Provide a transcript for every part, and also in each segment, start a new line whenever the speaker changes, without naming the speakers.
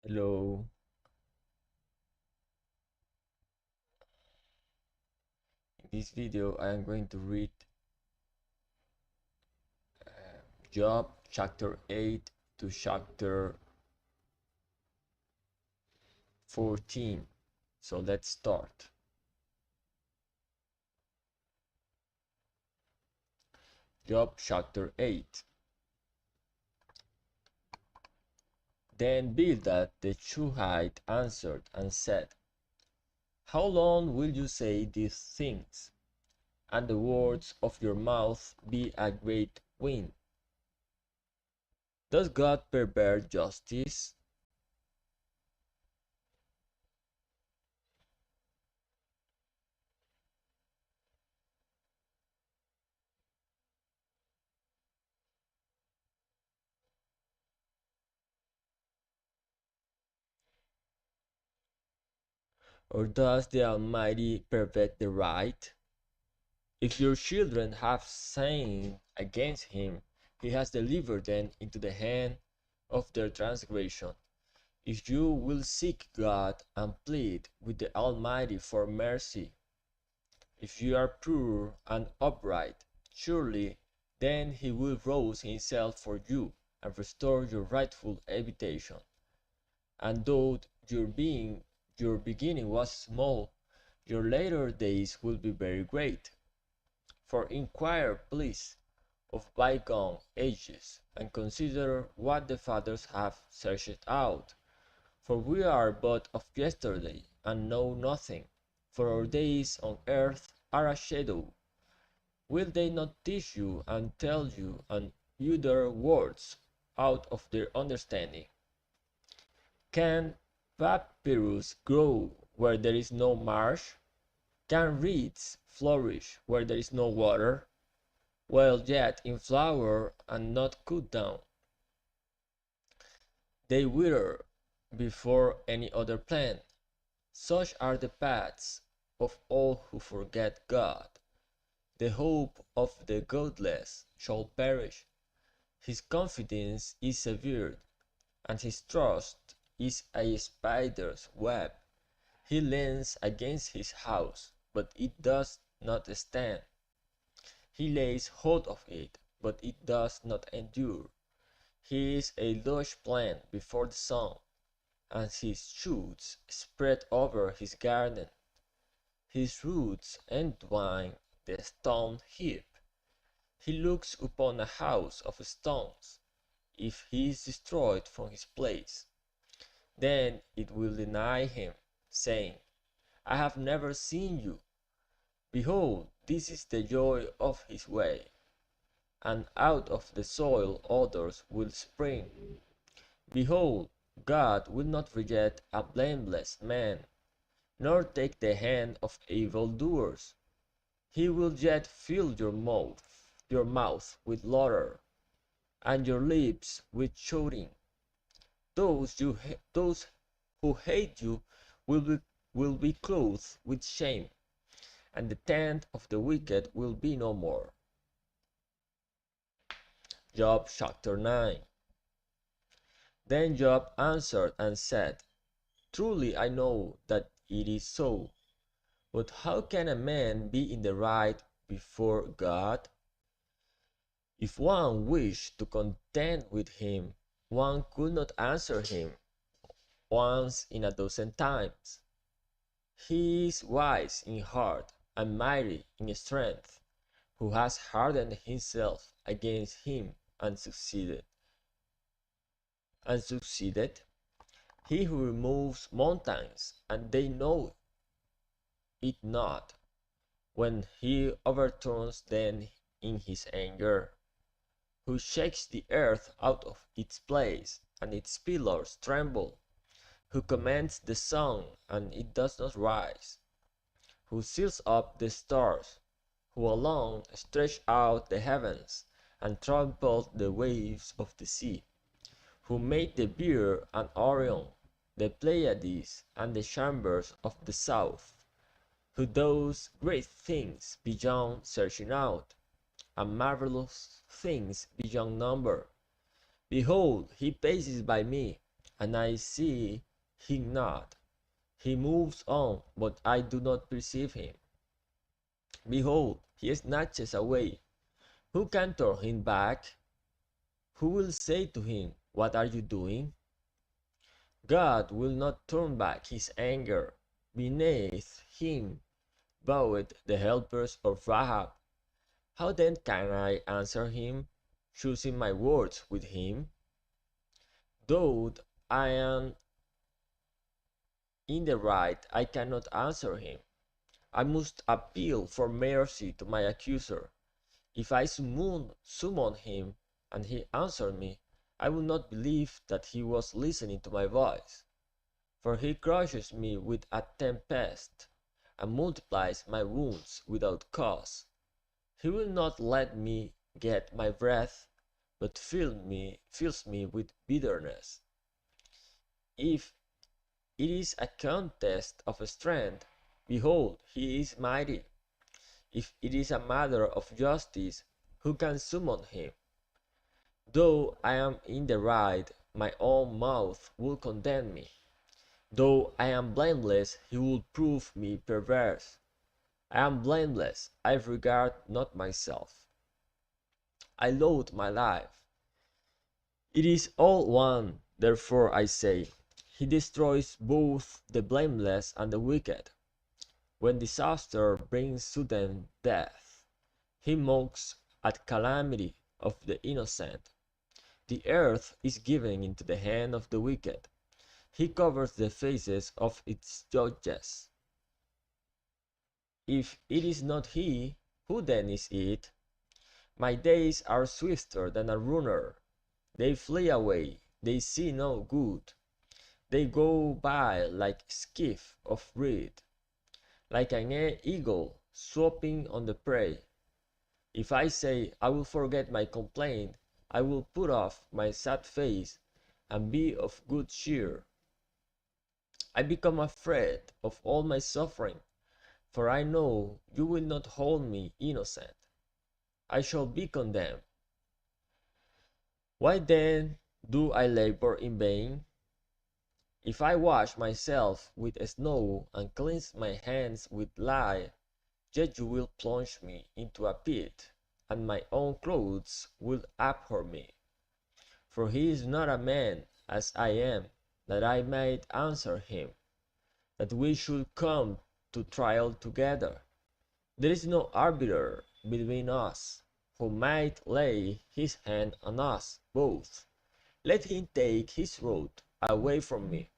Hello. In this video, I am going to read Job chapter 8 to chapter 14. So let's start. Job chapter 8. Then Bildad the Shuhite answered and said, How long will you say these things, and the words of your mouth be a great wind? Does God pervert justice? Or does the Almighty pervert the right? If your children have sinned against him, he has delivered them into the hand of their transgression. If you will seek God and plead with the Almighty for mercy, if you are pure and upright, surely then he will rouse himself for you and restore your rightful habitation. And though your beginning was small, your later days will be very great. For inquire, please, of bygone ages, and consider what the fathers have searched out. For we are but of yesterday, and know nothing, for our days on earth are a shadow. Will they not teach you and tell you and utter words out of their understanding? Can papyrus grow where there is no marsh? Can reeds flourish where there is no water? While yet in flower and not cut down, they wither before any other plant. Such are the paths of all who forget God. The hope of the godless shall perish. His confidence is severed, and his trust is a spider's web. He leans against his house, but it does not stand. He lays hold of it, but it does not endure. He is a lush plant before the sun, and his shoots spread over his garden. His roots entwine the stone heap. He looks upon a house of stones. If he is destroyed from his place, then it will deny him, saying, I have never seen you. Behold, this is the joy of his way, and out of the soil others will spring. Behold, God will not reject a blameless man, nor take the hand of evildoers. He will yet fill your mouth with laughter, and your lips with shouting. Those who hate you will be clothed with shame, and the tent of the wicked will be no more. Job chapter 9. Then Job answered and said, Truly I know that it is so, but how can a man be in the right before God? If one wished to contend with him, one could not answer him once in a dozen times. He is wise in heart and mighty in strength, who has hardened himself against him and succeeded. He who removes mountains, and they know it not, when he overturns them in his anger, who shakes the earth out of its place, and its pillars tremble, who commands the sun, and it does not rise, who seals up the stars, who alone stretched out the heavens, and trampled the waves of the sea, who made the Bear and Orion, the Pleiades, and the chambers of the south, who does great things beyond searching out, and marvelous things beyond number. Behold, he passes by me, and I see him not. He moves on, but I do not perceive him. Behold, he snatches away. Who can turn him back? Who will say to him, what are you doing? God will not turn back his anger. Beneath him bowed the helpers of Rahab. How then can I answer him, choosing my words with him? Though I am in the right, I cannot answer him. I must appeal for mercy to my accuser. If I summon him and he answered me, I will not believe that he was listening to my voice. For he crushes me with a tempest and multiplies my wounds without cause. He will not let me get my breath, but fills me with bitterness. If it is a contest of strength, behold, he is mighty. If it is a matter of justice, who can summon him? Though I am in the right, my own mouth will condemn me. Though I am blameless, he will prove me perverse. I am blameless, I regard not myself. I loathe my life. It is all one, therefore I say, he destroys both the blameless and the wicked. When disaster brings sudden death, he mocks at calamity of the innocent. The earth is given into the hand of the wicked. He covers the faces of its judges. If it is not he, who then is it? My days are swifter than a runner. They flee away, they see no good. They go by like a skiff of reed, like an eagle swooping on the prey. If I say, I will forget my complaint, I will put off my sad face and be of good cheer. I become afraid of all my suffering, for I know you will not hold me innocent. I shall be condemned. Why then do I labor in vain? If I wash myself with snow and cleanse my hands with lye, yet you will plunge me into a pit, and my own clothes will abhor me. For he is not a man as I am, that I might answer him, that we should come to trial together. There is no arbiter between us, who might lay his hand on us both. Let him take his road away from me,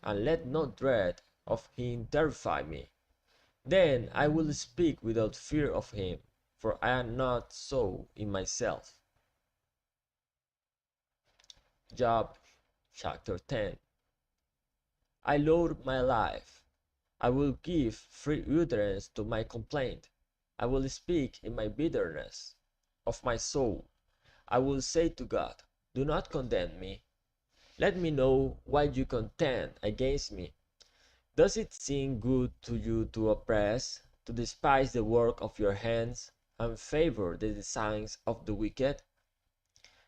and let no dread of him terrify me. Then I will speak without fear of him, for I am not so in myself. Job chapter 10. I loathe my life. I will give free utterance to my complaint. I will speak in my bitterness of my soul. I will say to God, do not condemn me. Let me know why you contend against me. Does it seem good to you to oppress, to despise the work of your hands, and favor the designs of the wicked?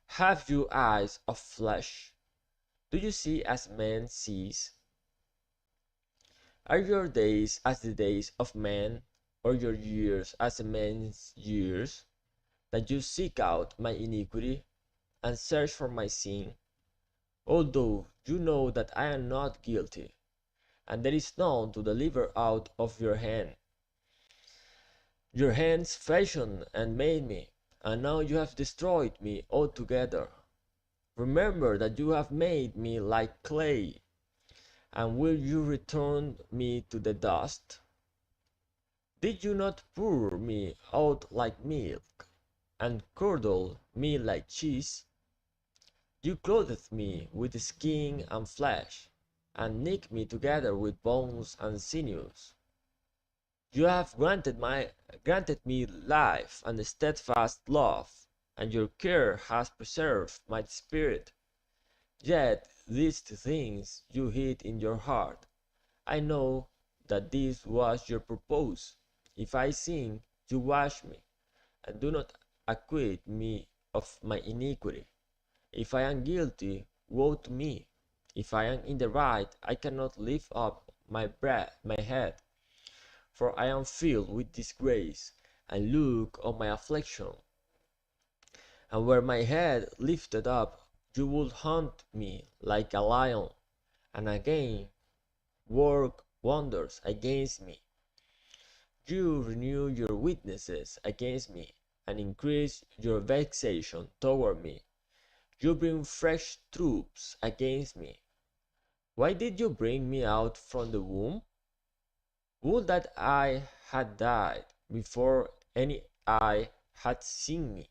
Have you eyes of flesh? Do you see as men sees? Are your days as the days of men, or your years as a man's years, that you seek out my iniquity, and search for my sin, although you know that I am not guilty, and there is none to deliver out of your hand? Your hands fashioned and made me, and now you have destroyed me altogether. Remember that you have made me like clay, and will you return me to the dust? Did you not pour me out like milk, and curdle me like cheese? You clothed me with skin and flesh, and knit me together with bones and sinews. You have granted me life and steadfast love, and your care has preserved my spirit. Yet these things you hid in your heart. I know that this was your purpose. If I sin, you wash me, and do not acquit me of my iniquity. If I am guilty, woe to me. If I am in the right, I cannot lift up my head, for I am filled with disgrace, and look on my affliction. And were my head lifted up, you would hunt me like a lion, and again work wonders against me. You renew your witnesses against me, and increase your vexation toward me. You bring fresh troops against me. Why did you bring me out from the womb? Would that I had died before any eye had seen me,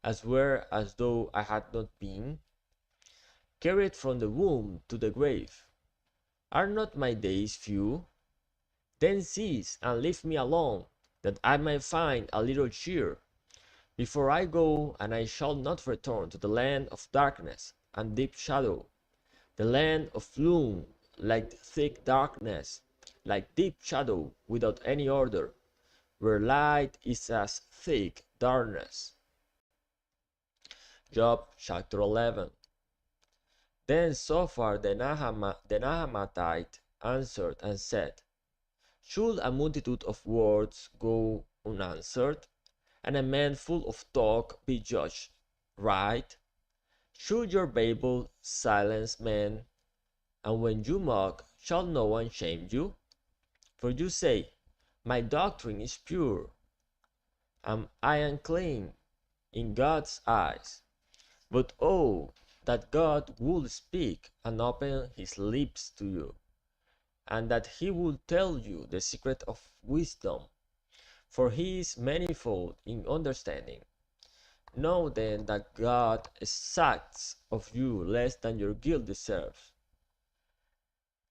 as though I had not been carried from the womb to the grave. Are not my days few? Then cease and leave me alone, that I may find a little cheer. Before I go, and I shall not return to the land of darkness and deep shadow, the land of gloom, like thick darkness, like deep shadow without any order, where light is as thick darkness. Job chapter 11. Then Zophar the Naamathite answered and said, should a multitude of words go unanswered, and a man full of talk be judged right? Should your babble silence men, and when you mock, shall no one shame you? For you say, my doctrine is pure, and I am clean in God's eyes. But oh, that God would speak and open his lips to you, and that he would tell you the secret of wisdom, for he is manifold in understanding. Know then that God exacts of you less than your guilt deserves.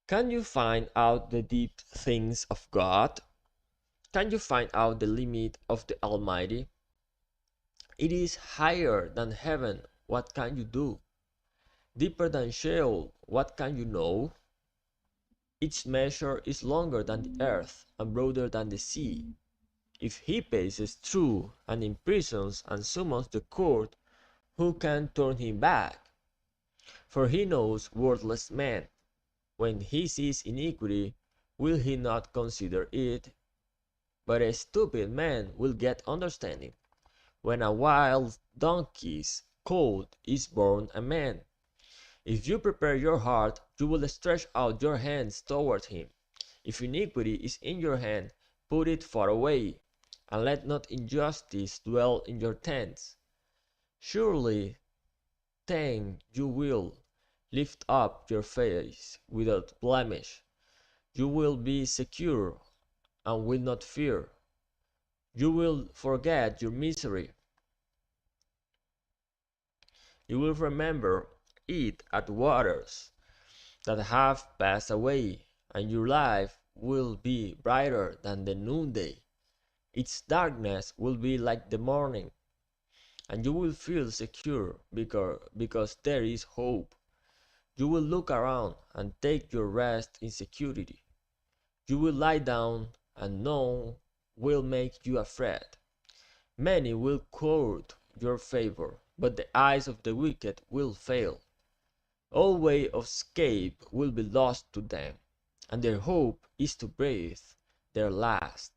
Can you find out the deep things of God? Can you find out the limit of the Almighty? It is higher than heaven, what can you do? Deeper than Sheol, what can you know? Its measure is longer than the earth, and broader than the sea. If he paces through, and imprisons, and summons the court, who can turn him back? For he knows worthless men. When he sees iniquity, will he not consider it? But a stupid man will get understanding. When a wild donkey's colt is born a man. If you prepare your heart, you will stretch out your hands toward him. If iniquity is in your hand, put it far away, and let not injustice dwell in your tents. Surely then you will lift up your face without blemish. You will be secure and will not fear. You will forget your misery. You will remember it at waters that have passed away, and your life will be brighter than the noonday. Its darkness will be like the morning, and you will feel secure because there is hope. You will look around and take your rest in security. You will lie down, and none will make you afraid. Many will court your favor, but the eyes of the wicked will fail. All way of escape will be lost to them, and their hope is to breathe their last.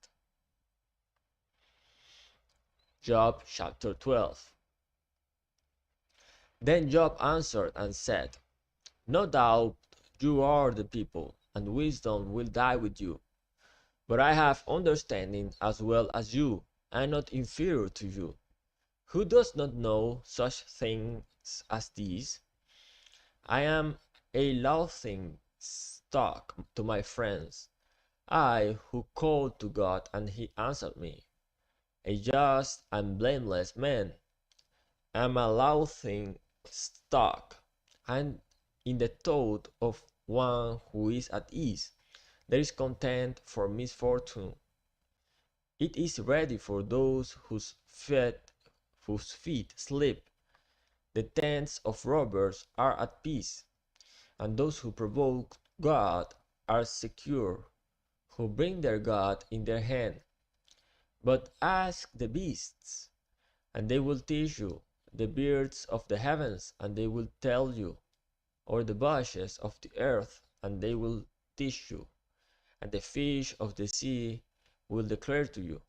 Job chapter 12. Then Job answered and said, no doubt you are the people, and wisdom will die with you. But I have understanding as well as you, I am not inferior to you. Who does not know such things as these? I am a laughing stock to my friends, I who called to God and he answered me. A just and blameless man, I am a laughing stock, and in the thought of one who is at ease, there is content for misfortune. It is ready for those whose feet slip. The tents of robbers are at peace, and those who provoke God are secure, who bring their God in their hand. But ask the beasts, and they will teach you, the birds of the heavens, and they will tell you. or the bushes of the earth, and they will teach you, and the fish of the sea will declare to you.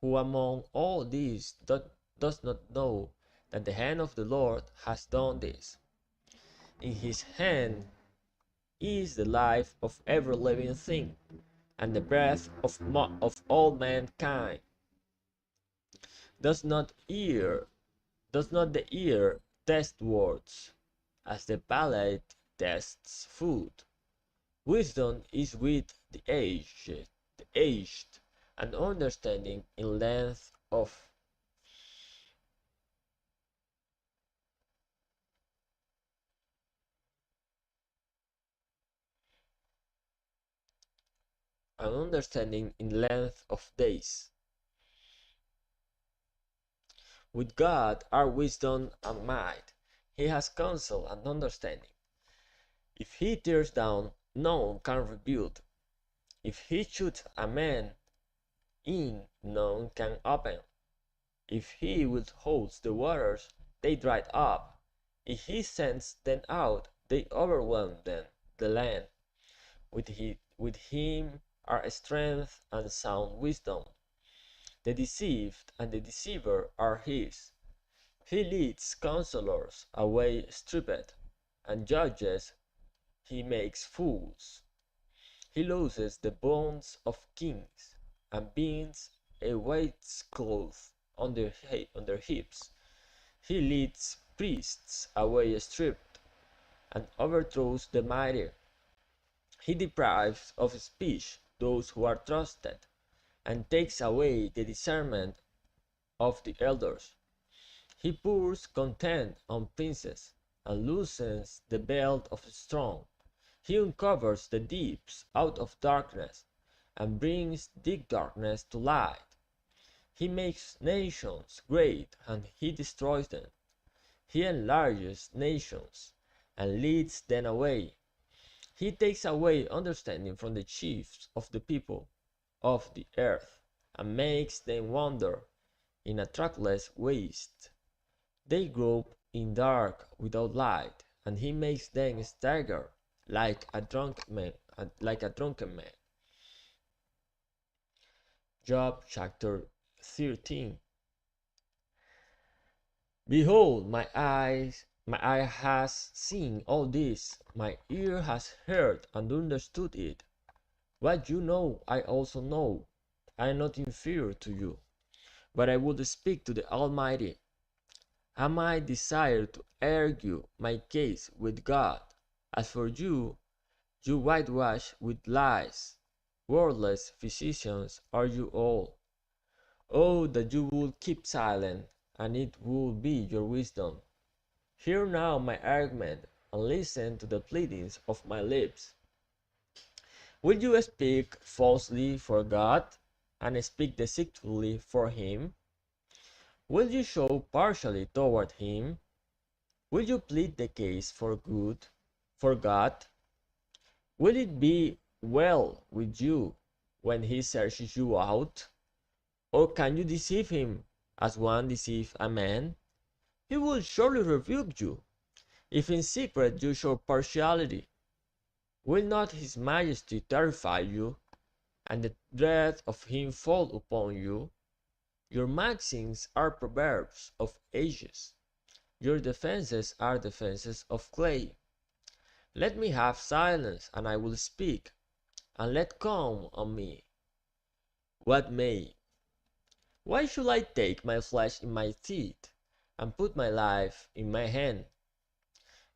Who among all these does not know that the hand of the Lord has done this? In his hand is the life of every living thing, and the breath of all mankind. Does not the ear test words, as the palate tests food? Wisdom is with the aged, and understanding in length of days. With God are wisdom and might. He has counsel and understanding. If he tears down, none can rebuild. If he shoots a man in, none can open. If he withholds the waters, they dry up. If he sends them out, they overwhelm the land. With him are strength and sound wisdom. The deceived and the deceiver are his. He leads counselors away stripped, and judges he makes fools. He looses the bonds of kings, and binds a waistcloth on their hips. He leads priests away stripped, and overthrows the mighty. He deprives of speech those who are trusted, and takes away the discernment of the elders. He pours content on princes, and loosens the belt of the strong. He uncovers the deeps out of darkness, and brings thick darkness to light. He makes nations great, and he destroys them. He enlarges nations, and leads them away. He takes away understanding from the chiefs of the people of the earth, and makes them wander in a trackless waste. They grope in dark without light, and he makes them stagger like a drunken man. Job chapter 13. Behold, my eye has seen all this, my ear has heard and understood it. What you know, I also know. I am not inferior to you, but I would speak to the Almighty. Am I desired to argue my case with God? As for you, you whitewash with lies. Wordless physicians are you all. Oh, that you would keep silent, and it would be your wisdom. Hear now my argument, and listen to the pleadings of my lips. Will you speak falsely for God, and speak deceitfully for him? Will you show partially toward him? Will you plead the case for God? Will it be well with you when he searches you out? Or can you deceive him as one deceives a man? He will surely rebuke you, if in secret you show partiality. Will not his majesty terrify you, and the dread of him fall upon you? Your maxims are proverbs of ages. Your defenses are defenses of clay. Let me have silence, and I will speak, and let come on me what may. Why should I take my flesh in my teeth, and put my life in my hand?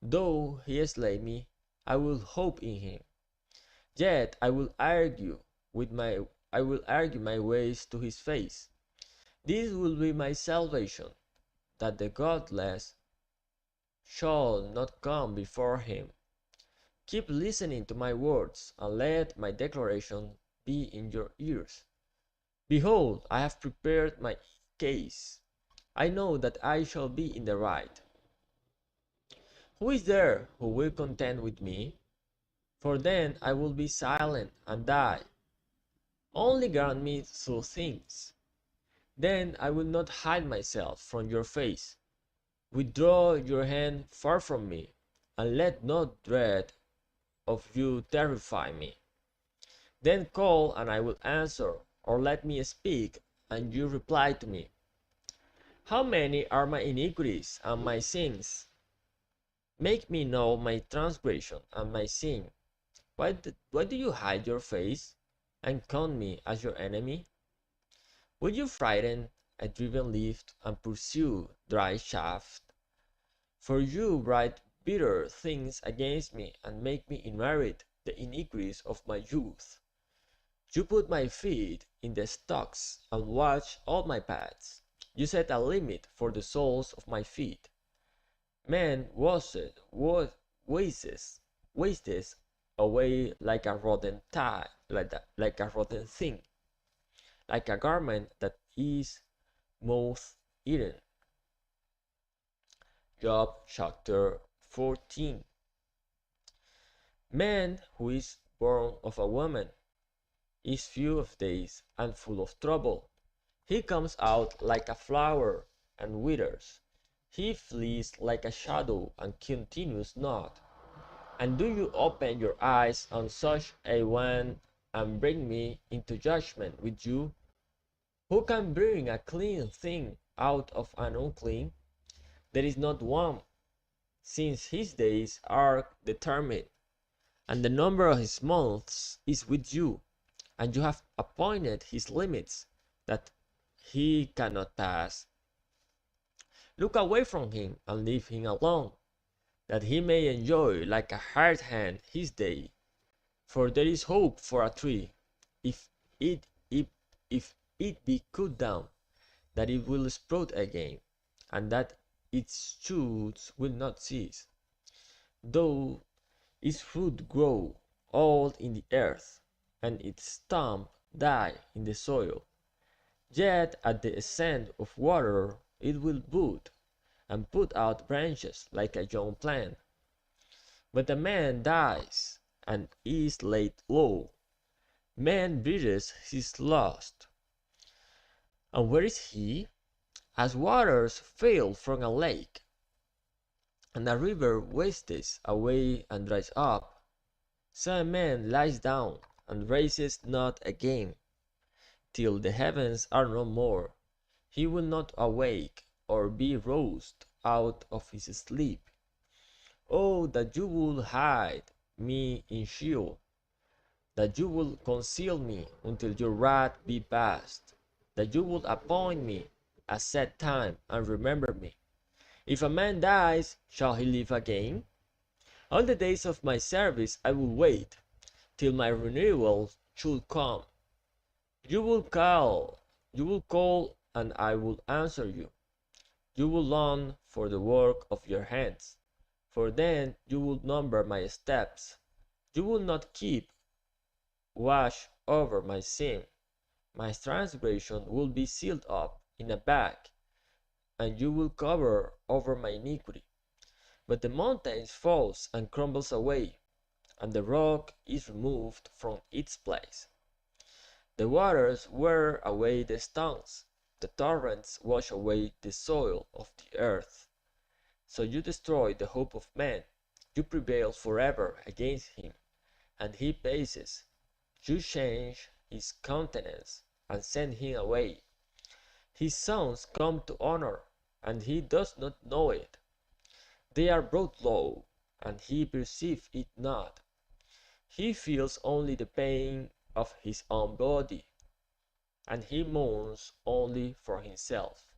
Though he slay me, I will hope in him. Yet I will argue my ways to his face. This will be my salvation, that the godless shall not come before him. Keep listening to my words, and let my declaration be in your ears. Behold, I have prepared my case. I know that I shall be in the right. Who is there who will contend with me? For then I will be silent and die. Only grant me two things. Then I will not hide myself from your face. Withdraw your hand far from me. and let no dread of you terrify me. Then call, and I will answer, or let me speak, and you reply to me. How many are my iniquities and my sins? Make me know my transgression and my sin. Why do you hide your face and count me as your enemy? Will you frighten a driven leaf and pursue dry shaft? For you write bitter things against me and make me inherit the iniquities of my youth. You put my feet in the stocks and watch all my paths. You set a limit for the soles of my feet. Man wastes away like a rotten tie, like a rotten thing, like a garment that is moth eaten. Job chapter 14. Man who is born of a woman is few of days and full of trouble. He comes out like a flower and withers. He flees like a shadow and continues not. And do you open your eyes on such a one and bring me into judgment with you? Who can bring a clean thing out of an unclean? There is not one, since his days are determined, and the number of his months is with you, and you have appointed his limits, that he cannot pass. Look away from him and leave him alone, that he may enjoy like a hired hand his day. For there is hope for a tree, if it be cut down, that it will sprout again, and that its shoots will not cease. Though its fruit grow old in the earth, and its stump die in the soil, yet at the ascent of water it will bud, and put out branches like a young plant. But a man dies, and is laid low. Man breathes his lust. And where is he? As waters fail from a lake, and a river wastes away and dries up, so a man lies down and rises not again, till the heavens are no more. He will not awake, or be roused out of his sleep. Oh, that you would hide me in Sheol, that you would conceal me until your wrath be past, that you would appoint me a set time and remember me. If a man dies, shall he live again? All the days of my service I will wait, till my renewal should come. You will call, and I will answer you. You will long for the work of your hands, for then you will number my steps. You will not keep watch over my sin. My transgression will be sealed up in a bag, and you will cover over my iniquity. But the mountain falls and crumbles away, and the rock is removed from its place. The waters wear away the stones, the torrents wash away the soil of the earth. So you destroy the hope of man, you prevail forever against him, and he passes. You change his countenance and send him away. His sons come to honor, and he does not know it. They are brought low, and he perceives it not. He feels only the pain of his own body, and he mourns only for himself.